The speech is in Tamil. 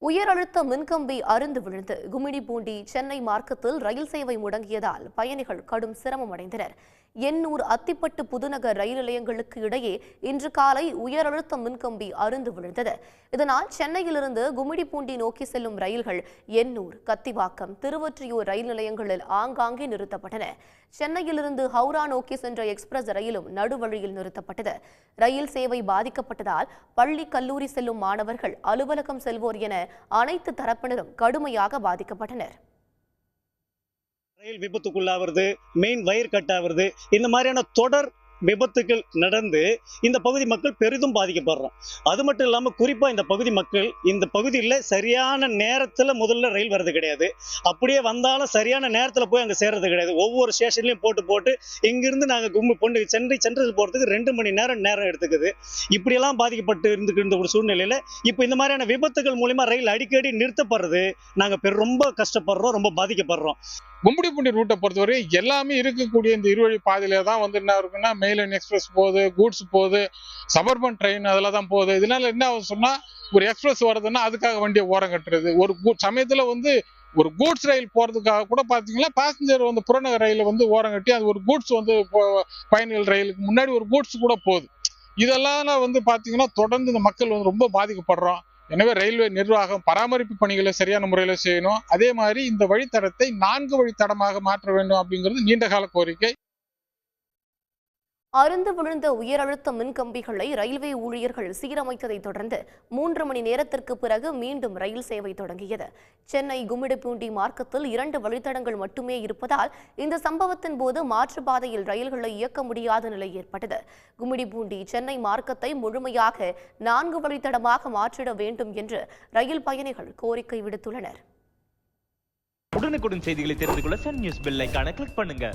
உயர் அழுத்த மின்கம்பி அறுந்து விழுந்து கும்மிடிப்பூண்டி சென்னை மார்க்கத்தில் ரயில் சேவை முடங்கியதால் பயணிகள் கடும் சிரமம் அடைந்தனர். எண்ணூர், அத்திப்பட்டு, புதுநகர் ரயில் நிலையங்களுக்கு இடையே இன்று காலை உயர் அழுத்த மின்கம்பி அறுந்து விழுந்தது. இதனால் சென்னையிலிருந்து கும்மிடிப்பூண்டி நோக்கி செல்லும் ரயில்கள் எண்ணூர், கத்திவாக்கம், திருவொற்றியூர் ரயில் நிலையங்களில் ஆங்காங்கே நிறுத்தப்பட்டன. சென்னையிலிருந்து ஹவுரா நோக்கி சென்ற எக்ஸ்பிரஸ் ரயிலும் நடுவழியில் நிறுத்தப்பட்டது. ரயில் சேவை பாதிக்கப்பட்டதால் பள்ளி, கல்லூரி செல்லும் மாணவர்கள், அலுவலகம் செல்வோர் என அனைத்து தரப்பினரும் கடுமையாக பாதிக்கப்பட்டனர். ரயில் விபத்துக்குள்ளாவது, மெயின் வயர் கட் ஆகுறது, இந்த மாதிரியான தொடர் விபத்துகள் நடந்து இந்த பகுதி மக்கள் பெரிதும் பாதிக்கப்படுறோம். அது மட்டும் இல்லாமல் குறிப்பாக இந்த பகுதி மக்கள் இந்த பகுதியில் சரியான நேரத்தில் முதல்ல ரயில் வர்றது கிடையாது. அப்படியே வந்தாலும் சரியான நேரத்தில் போய் அங்கே சேர்றது கிடையாது. ஒவ்வொரு ஸ்டேஷன்லையும் போட்டு இங்கிருந்து நாங்கள் சென்னை சென்ட்ரல் போகிறதுக்கு 2 மணி நேரம் எடுத்துக்குது. இப்படியெல்லாம் பாதிக்கப்பட்டு இருந்த ஒரு சூழ்நிலையில் இப்போ இந்த மாதிரியான விபத்துகள் மூலிமா ரயில் அடிக்கடி நிறுத்தப்படுறது நாங்கள் ரொம்ப கஷ்டப்படுறோம், ரொம்ப பாதிக்கப்படுறோம். கும்மிடிப்பூண்டி ரூட்டை பொறுத்தவரை எல்லாமே இருக்கக்கூடிய இந்த இருவழி பாதையில தான் வந்து என்ன இருக்குன்னா, மெயில் எக்ஸ்பிரஸ் போகுது, கூட்ஸ் போகுது, சபர்பன் ட்ரெயின் அதில் தான் போகுது. இதனால என்ன சொன்னா, ஒரு எக்ஸ்பிரஸ் வருதுன்னா அதுக்காக வண்டியை ஓரம் கட்டுறது. ஒரு சமயத்துல வந்து ஒரு கூட்ஸ் ரயில் போறதுக்காக கூட பாத்தீங்கன்னா பேசஞ்சர் வந்து புறநகர் ரயில வந்து ஓரம் கட்டி அது ஒரு கூட்ஸ் வந்து பயணிகள் ரயிலுக்கு முன்னாடி ஒரு கூட்ஸ் கூட போகுது. இதெல்லாம் வந்து பாத்தீங்கன்னா தொடர்ந்து இந்த மக்கள் வந்து ரொம்ப பாதிக்கப்படுறோம். எனவே ரயில்வே நிர்வாகம் பராமரிப்பு பணிகளை சரியான முறையில் செய்யணும். அதே மாதிரி இந்த வழித்தடத்தை 4 வழித்தடமாக மாற்ற வேண்டும் அப்படிங்கிறது நீண்டகால கோரிக்கை. அறுந்து விழுந்த உயர் அழுத்த மின்கம்பிகளை ரயில்வே ஊழியர்கள் சீரமைத்ததை தொடர்ந்து 3 மணி நேரத்திற்கு பிறகு மீண்டும் ரயில் சேவை தொடங்கியது. சென்னை கும்மிடிப்பூண்டி மார்க்கத்தில் 2 வழித்தடங்கள் மட்டுமே இருப்பதால் இந்த சம்பவத்தின் போது மாற்றுப்பாதையில் ரயில்களை இயக்க முடியாத நிலை ஏற்பட்டது. கும்மிடிப்பூண்டி சென்னை மார்க்கத்தை முழுமையாக 4 வழித்தடமாக மாற்றிட வேண்டும் என்று ரயில் பயணிகள் கோரிக்கை விடுத்துள்ளனர். உடனுக்குடன் செய்திகளை தெரிந்து கொள்ள சன் நியூஸ் பெல் ஐகானை கிளிக் பண்ணுங்க.